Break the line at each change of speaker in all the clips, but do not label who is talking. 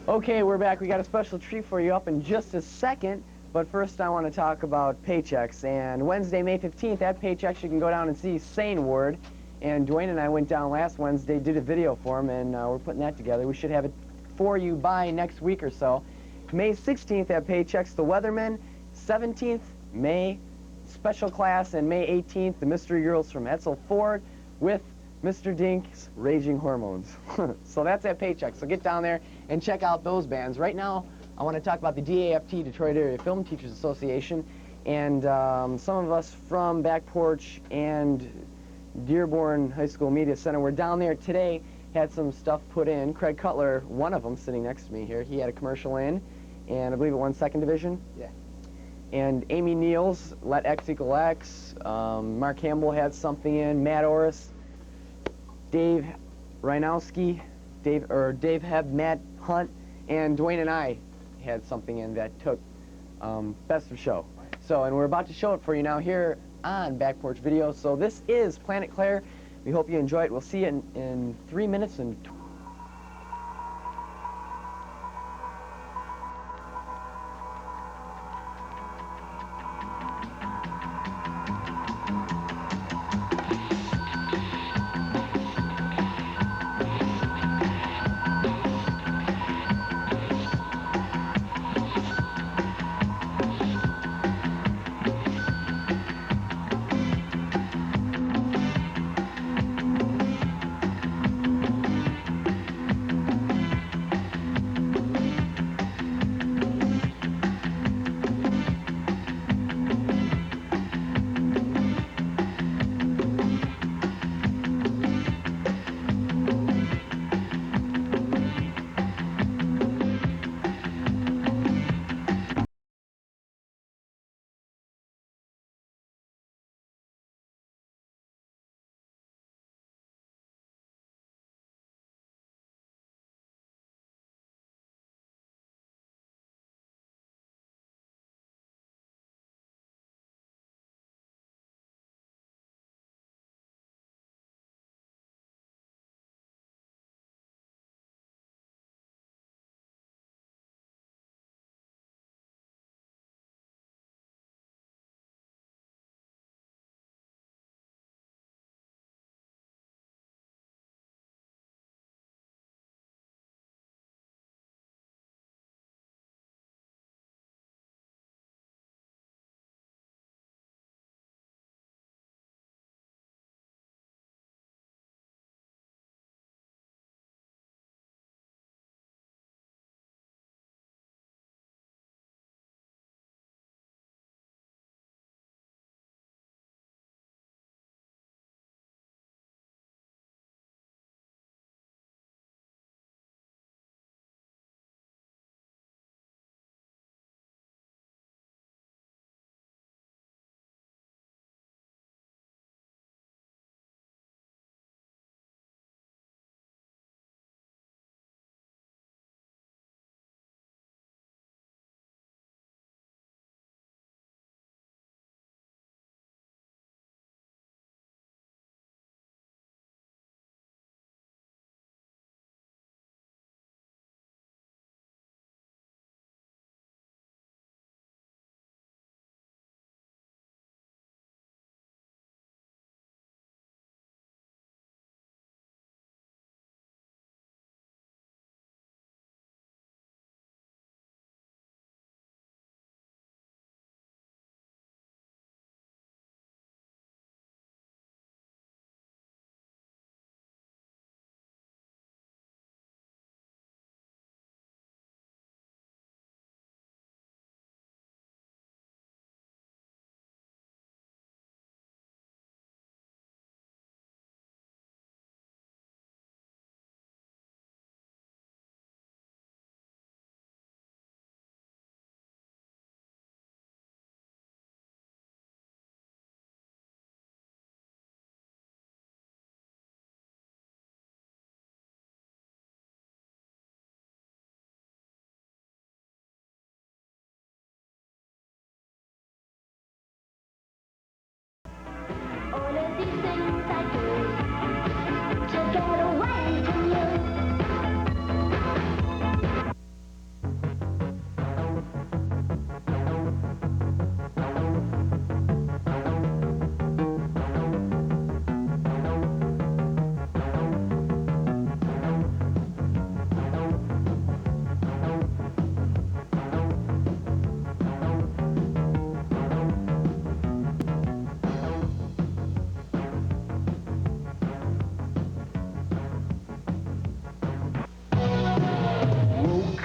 Okay, we're back. We got a special treat for you up in just a second. But first, I want to talk about paychecks. And Wednesday, May 15th, at Paychecks, you can go down and see Sane Ward. And Duane and I went down last Wednesday, did a video for him, and we're putting that together. We should have it for you by next week or so. May 16th at Paychecks, the Weathermen. 17th, May, special class. And May 18th, the Mystery Girls from Etzel Ford with Mr. Dink's Raging Hormones. So that's at Paycheck. So get down there and check out those bands. Right now, I want to talk about the DAFT, Detroit Area Film Teachers Association, and some of us from Back Porch and Dearborn High School Media Center were down there today, had some stuff put in. Craig Cutler, one of them sitting next to me here, he had a commercial in, and I believe it won second division.
Yeah.
And Amy Neals, Let X Equal X. Mark Campbell had something in. Matt Orris, Dave Reinowski, Dave Hebb, Matt Hunt, and Duane and I had something in that took Best of Show. So, and we're about to show it for you now here on Back Porch Video. So this is Planet Claire. We hope you enjoy it. We'll see you in 3 minutes and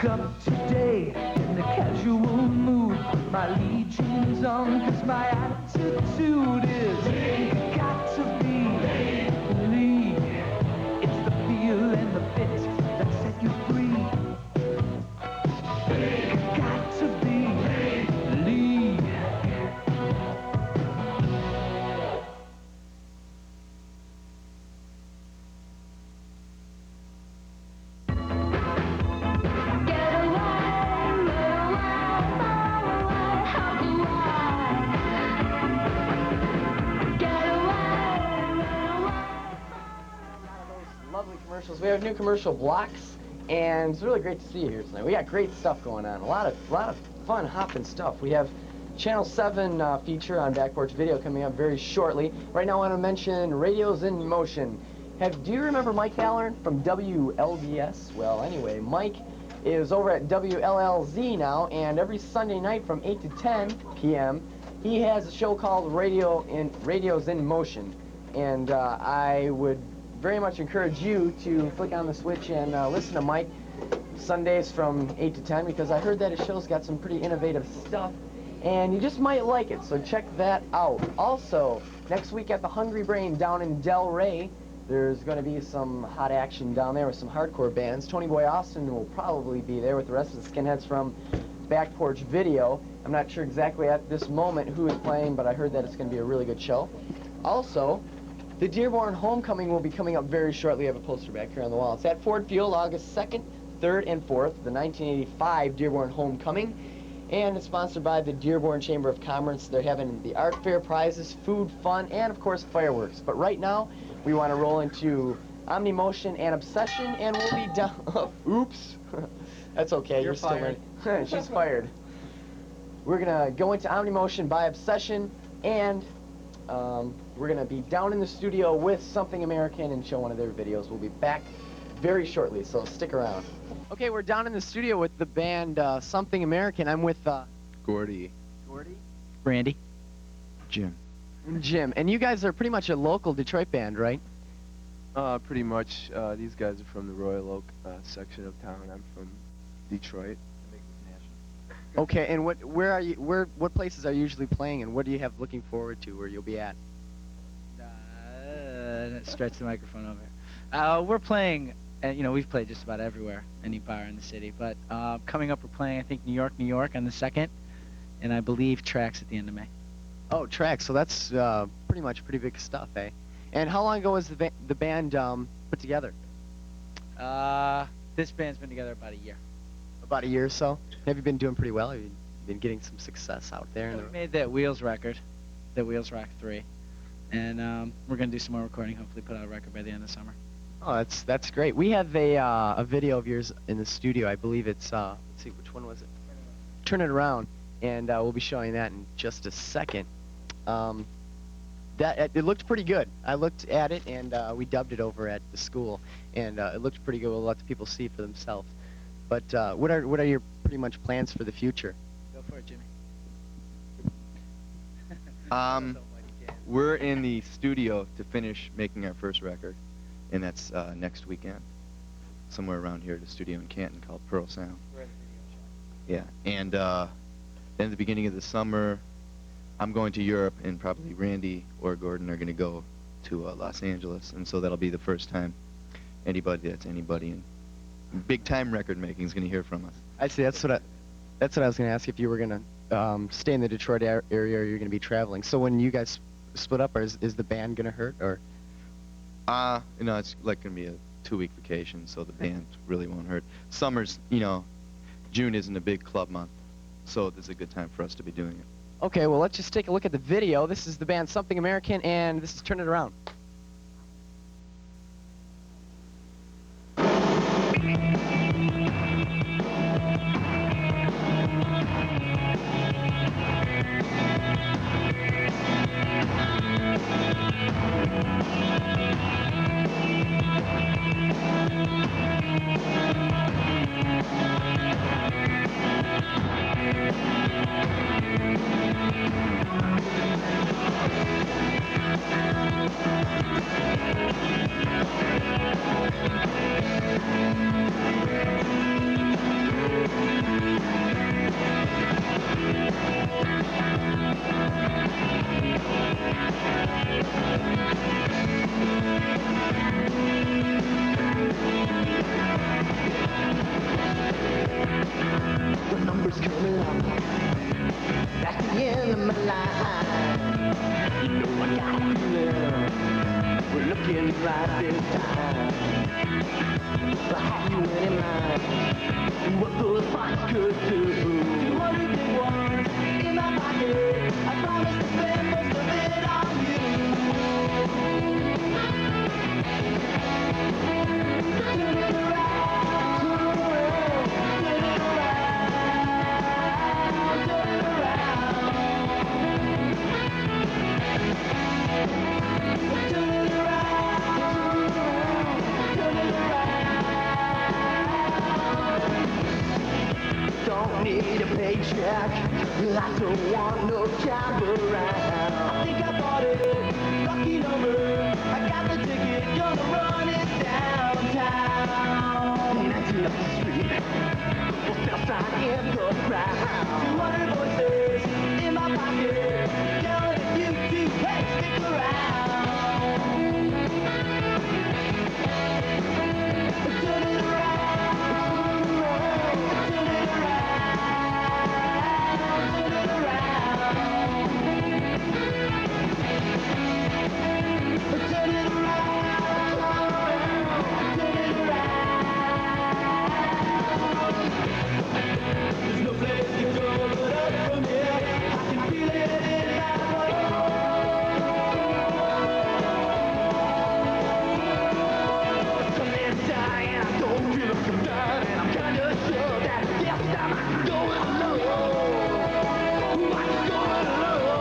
Wake up today in the casual mood. My legion's on, cause my attitude is got to be Lee. It's the feel and the fit that set you free. Got to be Lee.
Lovely commercials. We have new commercial blocks, and it's really great to see you here tonight. We got great stuff going on. A lot of fun, hopping stuff. We have Channel 7 feature on Back Porch Video coming up very shortly. Right now, I want to mention Radios in Motion. Do you remember Mike Halloran from WLBS? Well, anyway, Mike is over at WLLZ now, and every Sunday night from 8 to 10 p.m., he has a show called Radios in Motion, and I would very much encourage you to flick on the switch and listen to Mike Sundays from 8 to 10, because I heard that his show's got some pretty innovative stuff, and you just might like it, so check that out. Also, next week at the Hungry Brain down in Delray, there's going to be some hot action down there with some hardcore bands. Tony Boy Austin will probably be there with the rest of the skinheads from Back Porch Video. I'm not sure exactly at this moment who is playing, but I heard that it's going to be a really good show. Also, the Dearborn Homecoming will be coming up very shortly. I have a poster back here on the wall. It's at Ford Field, August 2nd, 3rd, and 4th, the 1985 Dearborn Homecoming. And it's sponsored by the Dearborn Chamber of Commerce. They're having the art fair prizes, food, fun, and, of course, fireworks. But right now, we want to roll into Omnimotion and Obsession, and we'll be down... Oops. That's okay. You're still fired. Learning. She's fired. We're going to go into Omnimotion by Obsession, and... we're going to be down in the studio with Something American and show one of their videos. We'll be back very shortly, so stick around. Okay, we're down in the studio with the band Something American. I'm with
Gordy.
Gordy?
Randy.
Jim.
Jim. And you guys are pretty much a local Detroit band, right?
Pretty much. These guys are from the Royal Oak section of town. I'm from Detroit.
Okay, and what places are you usually playing, and what do you have looking forward to where you'll be at?
Stretch the microphone over. We're playing, we've played just about everywhere, any bar in the city. But coming up, we're playing, I think, New York on the 2nd, and I believe Trax at the end of May.
Oh, Trax. So that's pretty big stuff, eh? And how long ago was the band put together?
This band's been together about a year.
About a year or so? Have you been doing pretty well? Have you been getting some success out there?
Yeah, we made that Wheels record, the Wheels Rock 3. And we're going to do some more recording, hopefully put out a record by the end of summer.
Oh, that's great. We have a video of yours in the studio. I believe it's, let's see, which one was it? Turn It Around. And we'll be showing that in just a second. It looked pretty good. I looked at it, and we dubbed it over at the school. And it looked pretty good. We'll let the people see for themselves. But what are your pretty much plans for the future?
Go for it, Jimmy.
We're in the studio to finish making our first record, and that's next weekend, somewhere around here at a studio in Canton called Pearl Sound.
We're at the video shop.
Yeah, and then at the beginning of the summer, I'm going to Europe, and probably Randy or Gordon are going to go to Los Angeles, and so that'll be the first time anybody in big time record making is going to hear from us.
I see. That's what I was going to ask, if you were going to stay in the Detroit area or you're going to be traveling. So when you guys split up, is the band going to hurt, or?
It's like going to be a 2-week vacation, so the band really won't hurt. Summer's, June isn't a big club month, so this is a good time for us to be doing it.
Okay, well, let's just take a look at the video. This is the band Something American, and this is Turn It Around.
it right this time. I had you in mind. What those fights could do. 200 big ones in my pocket. I promise to spend most of it on you. Turn it around, turn it around, turn it around, turn it around. Turn it around, turn it around. Don't need a paycheck. I don't want no job around. I think I bought it. Lucky number. I got the ticket. Gonna run it downtown. Ain't I up the street? For sale sign in the crowd. 200 voices in my pocket. Yelling at you to hey, stick around. Turn it around, turn it around, turn it around. Turn it around, turn it around. There's no place to go but up from here. I can feel it in my bones. Come and die and I don't feel like I'm dying. And I'm kinda sure that yes, I might go it alone. Might go it alone.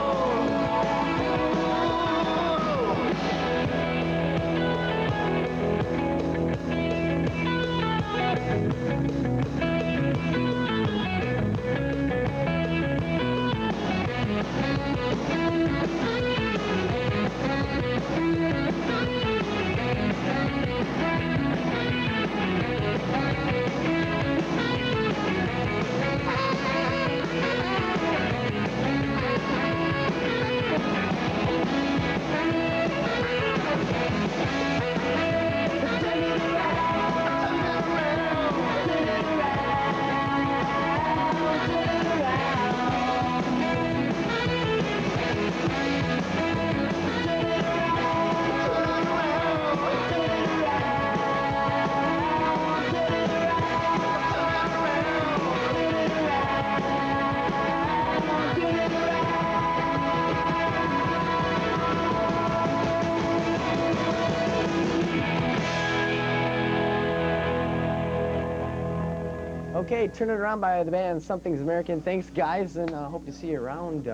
Okay, Turn It Around by the band Something's American. Thanks, guys, and hope to see you around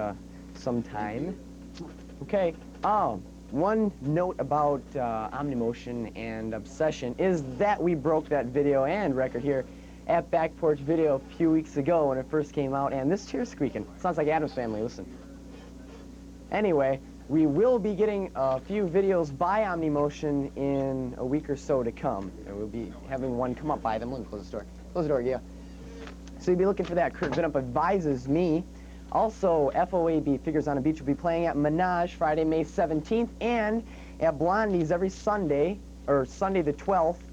sometime. Okay, one note about Omnimotion and Obsession is that we broke that video and record here at Back Porch Video a few weeks ago when it first came out, and this chair's squeaking. Sounds like Adam's Family, listen. Anyway, we will be getting a few videos by Omnimotion in a week or so to come. And we'll be having one come up by them. Let me close the door. Close the door, yeah. So you'll be looking for that. Kurt Vinup advises me. Also, FOAB, Figures on a Beach, will be playing at Menage Friday, May 17th, and at Blondie's every Sunday, or Sunday the 12th,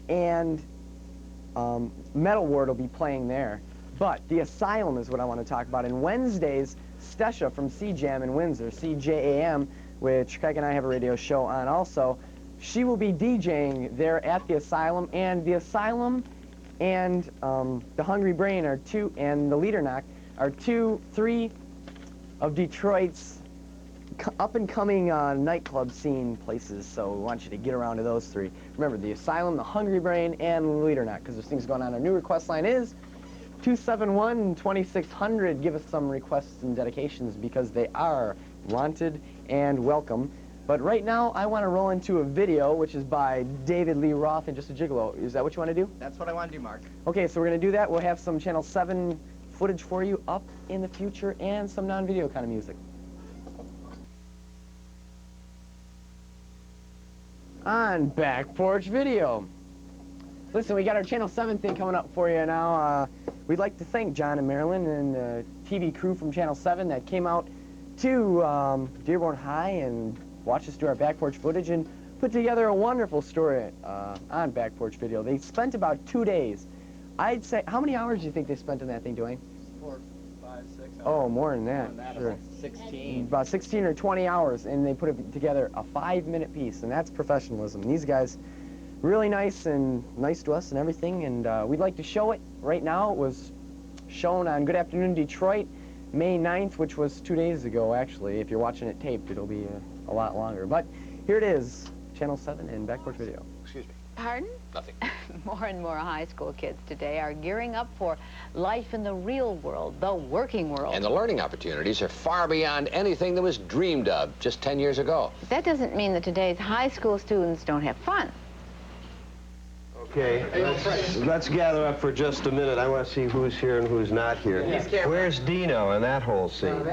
and Metal Ward will be playing there. But the Asylum is what I want to talk about. And Wednesdays, Stesha from C-Jam in Windsor, CJAM, which Craig and I have a radio show on also. She will be DJing there at the Asylum, and the Asylum and the Hungry Brain are two, and the Leader Knock are three of Detroit's up-and-coming nightclub scene places, so we want you to get around to those three. Remember, the Asylum, the Hungry Brain, and the Leader Knock, because there's things going on. Our new request line is 271-2600. Give us some requests and dedications, because they are wanted and welcome. But right now, I want to roll into a video, which is by David Lee Roth and Just a Gigolo. Is that what you want to do?
That's what I want to do, Mark.
Okay, so we're going to do that. We'll have some Channel 7 footage for you up in the future and some non-video kind of music. On Back Porch Video. Listen, we got our Channel 7 thing coming up for you now. We'd like to thank John and Marilyn and the TV crew from Channel 7 that came out to Dearborn High and watched us do our Back Porch footage and put together a wonderful story on Back Porch Video. They spent about 2 days. I'd say, how many hours do you think they spent on that thing, Duane?
4,
Oh, more than that, sure.
16.
About 16 or 20 hours, and they put it together a 5-minute piece, and that's professionalism. These guys, really nice and nice to us and everything, and we'd like to show it right now. It was shown on Good Afternoon Detroit, May 9th, which was 2 days ago, actually. If you're watching it taped, it'll be a lot longer. But here it is, Channel 7 and Back Porch Video.
Excuse me.
Pardon?
Nothing.
More and more high school kids today are gearing up for life in the real world, the working world.
And the learning opportunities are far beyond anything that was dreamed of just 10 years ago.
That doesn't mean that today's high school students don't have fun.
Okay, let's gather up for just a minute. I want to see who's here and who's not here. Where's Dino in that whole scene?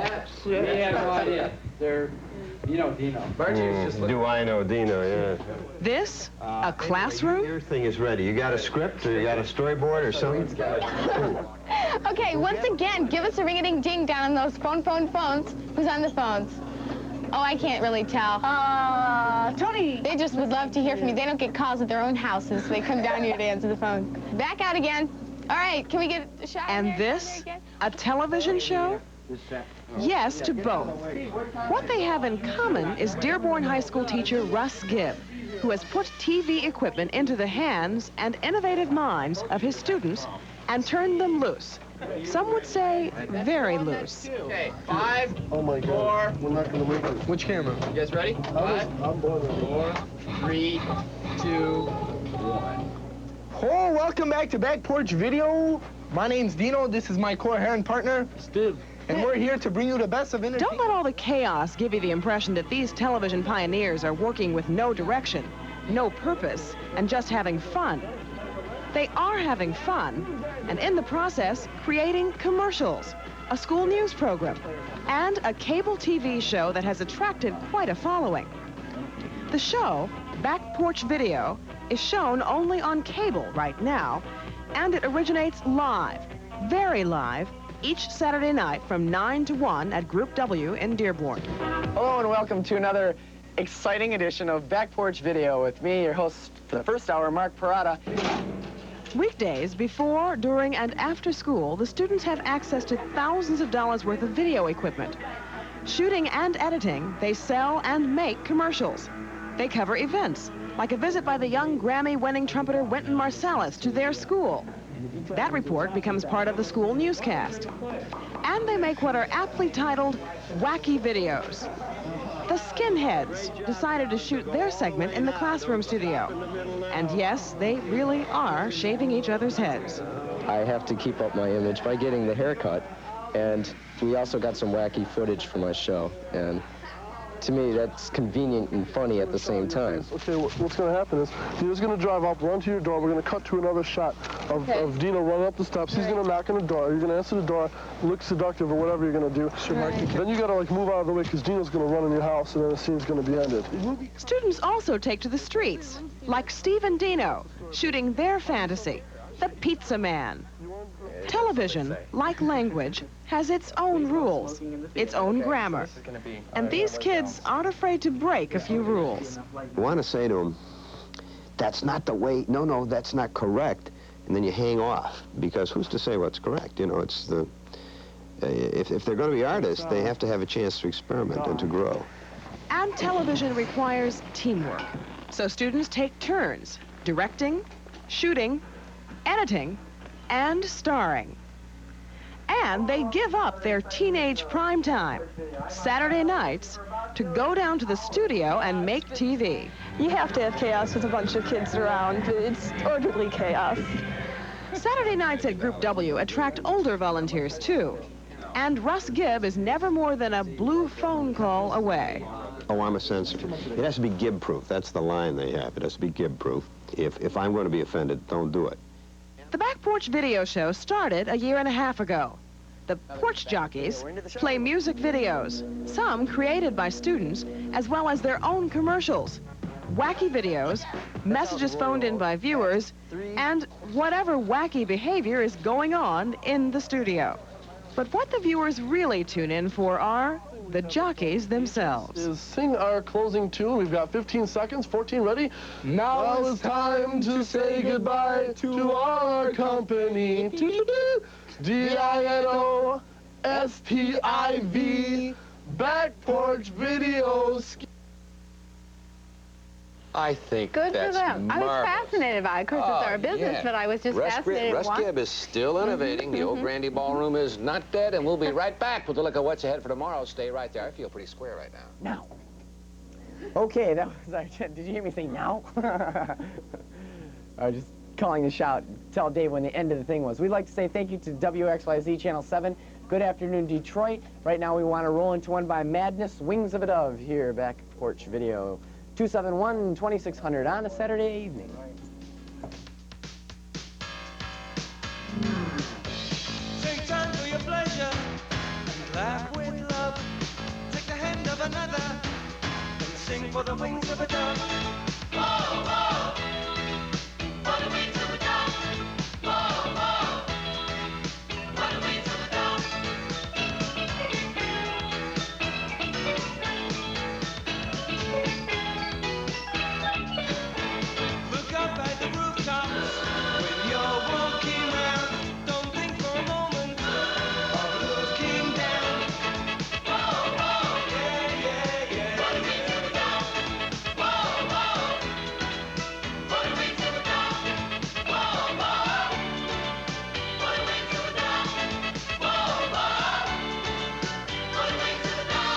We have no idea. You know Dino.
Do I know Dino, yeah.
This? A classroom?
Your thing is ready. You got a script or you got a storyboard or something?
Okay, once again, give us a ring-a-ding-ding down on those phones. Who's on the phones? Oh, I can't really tell. Tony. They just would love to hear from you. They don't get calls at their own houses, so they come down here to answer the phone. Back out again. All right, can we get a shot?
And
here?
this? A television show? Yes to both. What they have in common is Dearborn High School teacher Russ Gibb, who has put TV equipment into the hands and innovative minds of his students and turned them loose. Some would say very loose.
Okay, 5,
Oh my God. We're not going to make it.
Which camera? You guys ready? 5,
I'm born ready.
4, 3, 2, 1.
Oh, welcome back to Back Porch Video. My name's Dino. This is my core hair and partner, Steve. And we're here to bring you the best of
Don't
entertainment.
let all the chaos give you the impression that these television pioneers are working with no direction, no purpose, and just having fun. They are having fun, and in the process, creating commercials, a school news program, and a cable TV show that has attracted quite a following. The show, Back Porch Video, is shown only on cable right now, and it originates live, very live, each Saturday night from 9 to 1 at Group W in Dearborn.
Hello and welcome to another exciting edition of Back Porch Video with me, your host for the first hour, Mark Porada.
Weekdays, before, during, and after school, the students have access to thousands of dollars worth of video equipment. Shooting and editing, they sell and make commercials. They cover events, like a visit by the young Grammy-winning trumpeter Wynton Marsalis to their school. That report becomes part of the school newscast. And they make what are aptly titled wacky videos. The Skinheads decided to shoot their segment in the classroom studio. And yes, they really are shaving each other's heads.
I have to keep up my image by getting the haircut, and we also got some wacky footage for my show, and to me that's convenient and funny at the same time.
Okay, what's going to happen is Dino's going to drive up, run to your door. We're going to cut to another shot of Dino running up the steps. He's going to knock on the door. You're going to answer the door, look seductive or whatever you're going to do. Sure, Mark, then you got to like move out of the way because Dino's going to run in your house and then the scene's going to be ended.
Students also take to the streets, like Steve and Dino, shooting their fantasy, the Pizza Man. Television, like language, has its own rules, its own grammar. And these kids aren't afraid to break a few rules.
You want to say to them, that's not the way, no, that's not correct. And then you hang off, because who's to say what's correct? You know, it's the, if they're going to be artists, they have to have a chance to experiment and to grow.
And television requires teamwork. So students take turns, directing, shooting, editing, and starring. And they give up their teenage prime time, Saturday nights, to go down to the studio and make TV.
You have to have chaos with a bunch of kids around. It's orderly chaos.
Saturday nights at Group W attract older volunteers, too. And Russ Gibb is never more than a blue phone call away.
Oh, I'm a censor. It has to be Gibb-proof. That's the line they have. It has to be Gibb-proof. If I'm going to be offended, don't do it.
The Back Porch Video Show started a year and a half ago. The Porch Jockeys play music videos, some created by students, as well as their own commercials, wacky videos, messages phoned in by viewers, and whatever wacky behavior is going on in the studio. But what the viewers really tune in for are the jockeys themselves.
Is sing our closing tune. We've got 15 seconds. 14, ready? Now it's time to say goodbye to our company. Dino STIV, Back Porch Videos.
I think
Good for
that's
them. I was
marvelous.
fascinated by it. Of course, it's our business,
yeah.
but I was just fascinated.
Russ Gibb is still innovating. The old Grandy Ballroom is not dead, and we'll be right back with a look at what's ahead for tomorrow. Stay right there. I feel pretty square right now.
Now. Okay, that was our... Did you hear me say now? I was just calling the shot. Tell Dave when the end of the thing was. We'd like to say thank you to WXYZ Channel 7. Good afternoon, Detroit. Right now we want to roll into one by Madness, Wings of a Dove, here, Back Porch Video. 271-2600 on a Saturday evening.
Take time for your pleasure and laugh with love. Take the hand of another and sing for the wings of a dove. Whoa, whoa, for the wings of a dove. Whoa, whoa, for the wings of a dove. Look up at the rooftops when you're walking round. Don't think for a moment of looking down. Whoa, whoa, yeah, yeah, yeah. For the wings of a dove. Whoa, whoa, for the wings of a dove. Whoa, whoa, for the wings of a dove. Whoa, whoa, for the wings of a dove.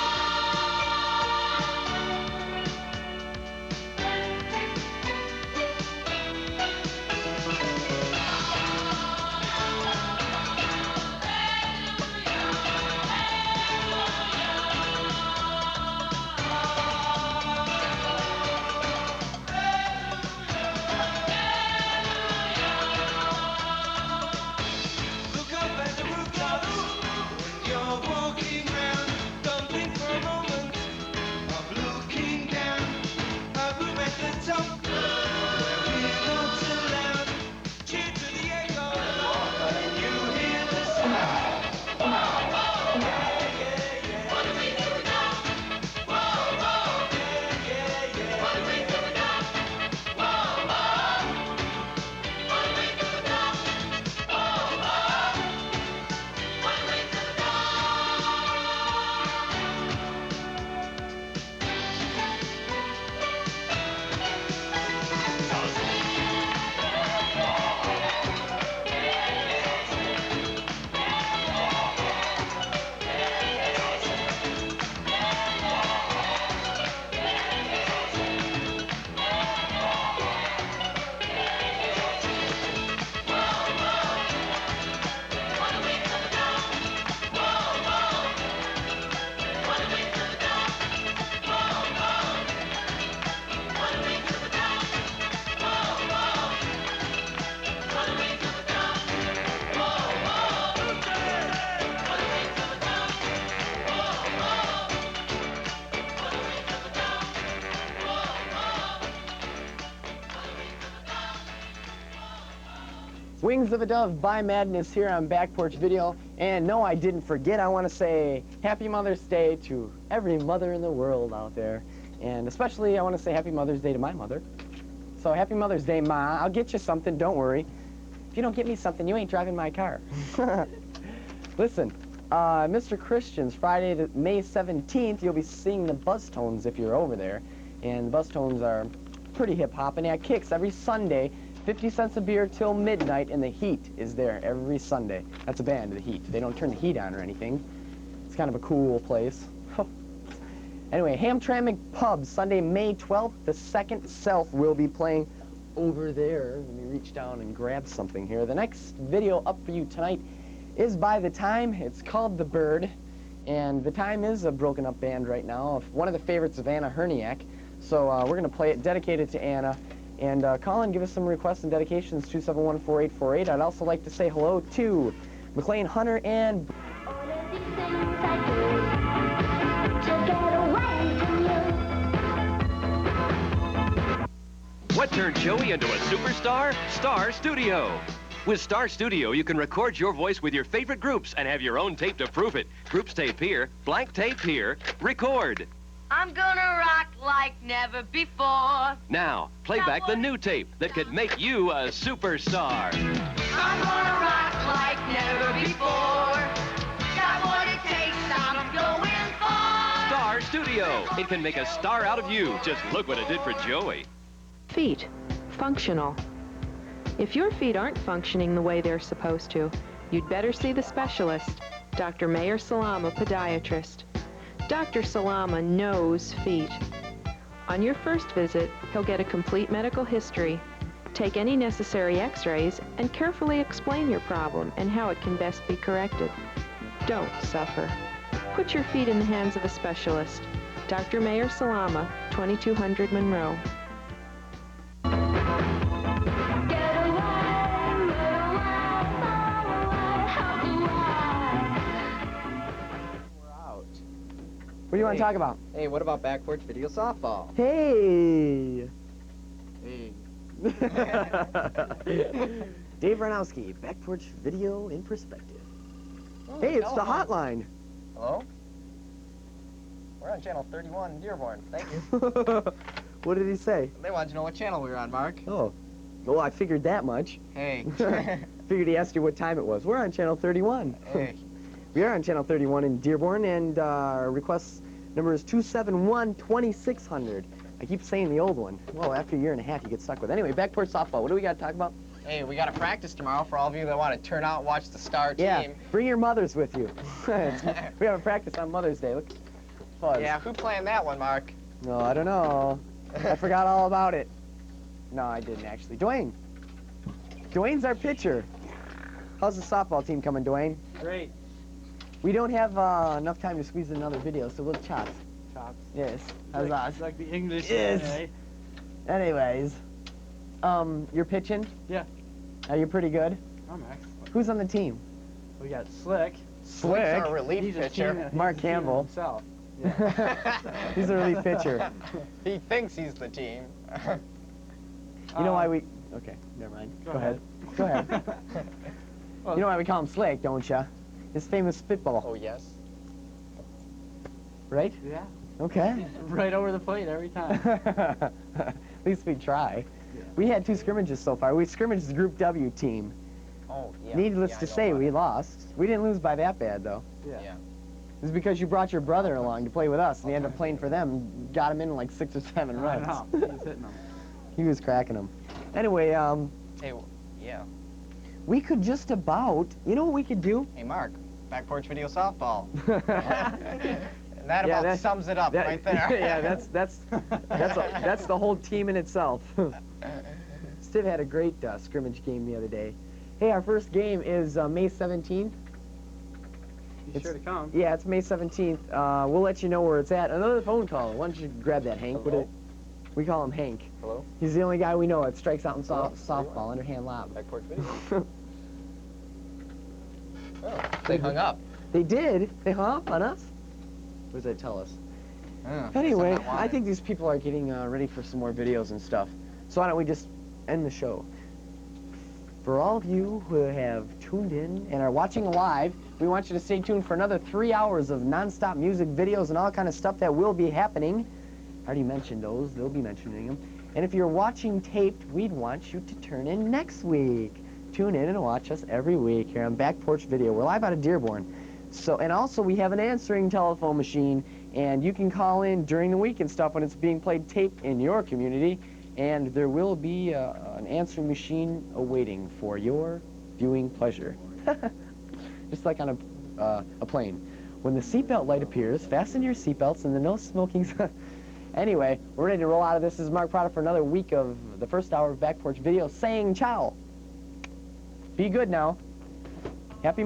Look up at the rooftops when you're walking round. Don't think for a moment of looking down. A room at the top where we're not so loud. Cheer to the echo when you hear the sound. Whoa, whoa, yeah, yeah, yeah. For the wings of a dove. Whoa, whoa, yeah, yeah, yeah. For the wings of a dove. Whoa, whoa, for the wings of a dove. Whoa, whoa, for the wings of a dove.
Wings of a Dove by Madness here on Back Porch Video. And no, I didn't forget. I want to say Happy Mother's Day to every mother in the world out there. And especially I want to say Happy Mother's Day to my mother. So Happy Mother's Day, Ma. I'll get you something, don't worry. If you don't get me something, you ain't driving my car. Listen, Mr. Christian's Friday, May 17th, you'll be seeing the Buzz Tones if you're over there. And the Buzz Tones are pretty hip-hop, and at Kicks every Sunday, 50 cents a beer till midnight, and the Heat is there every Sunday. That's a band, the Heat. They don't turn the heat on or anything. It's kind of a cool place. Anyway, Hamtramck Pub, Sunday, May 12th, the Second Self will be playing over there. Let me reach down and grab something here. The next video up for you tonight is by The Time. It's called The Bird, and The Time is a broken up band right now, of one of the favorites of Anna Herniak. So we're going to play it dedicated to Anna. And call and give us some requests and dedications, 271-4848. I'd also like to say hello to McLean Hunter and...
What turned Joey into a superstar? Star Studio. With Star Studio, you can record your voice with your favorite groups and have your own tape to prove it. Groups tape here, blank tape here, record.
I'm gonna rock like never before.
Now, play back the new tape that could make you a superstar.
I'm gonna rock like never before. Got one
Studio. It can make a star out of you. Just look what it did for Joey.
Feet. Functional. If your feet aren't functioning the way they're supposed to, you'd better see the specialist, Dr. Mayor Salama, podiatrist. Dr. Salama knows feet. On your first visit, he'll get a complete medical history, take any necessary x-rays, and carefully explain your problem and how it can best be corrected. Don't suffer. Put your feet in the hands of a specialist. Dr. Mayor Salama, 2200 Monroe.
What do you want to talk about?
Hey, what about back porch video softball?
Hey!
Hey.
Dave Reinowski, Back Porch Video in Perspective.
Oh,
Hey, it's the
telephone.
hotline.
Hello? We're on channel 31 in Dearborn. Thank you.
What did he say?
They wanted to know what channel we were on, Mark.
Oh. Well, I figured that much.
Hey.
Figured he asked you what time it was. We're on channel 31.
Hey.
We are on channel 31 in Dearborn, and our request number is 271-2600. I keep saying the old one. Well, after a year and a half, you get stuck with it. Anyway, Back Porch Softball. What do we got to talk about?
Hey, we got a practice tomorrow for all of you that want to turn out and watch the star team.
Yeah, bring your mothers with you. We have a practice on Mother's Day. Look. Fuzz.
Yeah, who planned that one, Mark?
No, I don't know. I forgot all about it. No, I didn't actually. Duane. Duane's our pitcher. How's the softball team coming, Duane?
Great.
We don't have enough time to squeeze in another video, so we'll chops.
Chops.
Yes. How's that?
Like the English.
Yes.
MMA.
Anyways, you're pitching?
Yeah.
Are you pretty good?
I'm excellent.
Who's on the team?
We got Slick.
Slick?
Slick's our relief
He's a
pitcher.
team- he's
Mark
a team
Campbell.
Himself.
He's the relief pitcher.
He thinks he's the team.
You know why we... Okay, never mind.
Go
ahead. Go ahead.
Well,
You know why we call him Slick, don't you? His famous spitball,
Oh, yes.
right?
Yeah.
Okay.
Right over the plate every time.
At least we try.
Yeah.
We had 2 scrimmages so far. We scrimmaged the Group W team.
Oh, yeah.
Needless
Yeah, I
to
know
say,
about
we
it.
lost. We didn't lose by that bad, though.
Yeah.
It was because you brought your brother along to play with us, and he ended up playing for them, got him in like 6 or 7
I
runs.
know. He's hitting them.
He was cracking them. Anyway,
Hey, yeah.
we could just about, you know what we could do?
Hey, Mark. Back porch video softball. And that
Yeah,
about
that-
sums it up right there.
Yeah, that's the whole team in itself. Stiv had a great scrimmage game the other day. Hey, our first game is May 17th.
Be sure to come.
Yeah, it's May 17th. We'll let you know where it's at. Another phone call. Why don't you grab that, Hank?
Hello?
We call him Hank.
Hello?
He's the only guy we know that strikes out in
Hello?
softball, underhand lob.
Back porch video. Oh, they hung up.
They did? They hung up on us? What does that tell us? Anyway, I think these people are getting ready for some more videos and stuff. So why don't we just end the show? For all of you who have tuned in and are watching live, we want you to stay tuned for another 3 hours of non-stop music videos and all kind of stuff that will be happening. I already mentioned those. They'll be mentioning them. And if you're watching taped, we'd want you to turn in next week. Tune in and watch us every week here on Back Porch Video. We're live out of Dearborn. So, and also we have an answering telephone machine, and you can call in during the week and stuff when it's being played taped in your community, and there will be an answering machine awaiting for your viewing pleasure. Just like on a plane. When the seatbelt light appears, fasten your seatbelts and the no smoking... Anyway, we're ready to roll out of this. This is Mark Porada for another week of the first hour of Back Porch Video saying ciao. Be good now.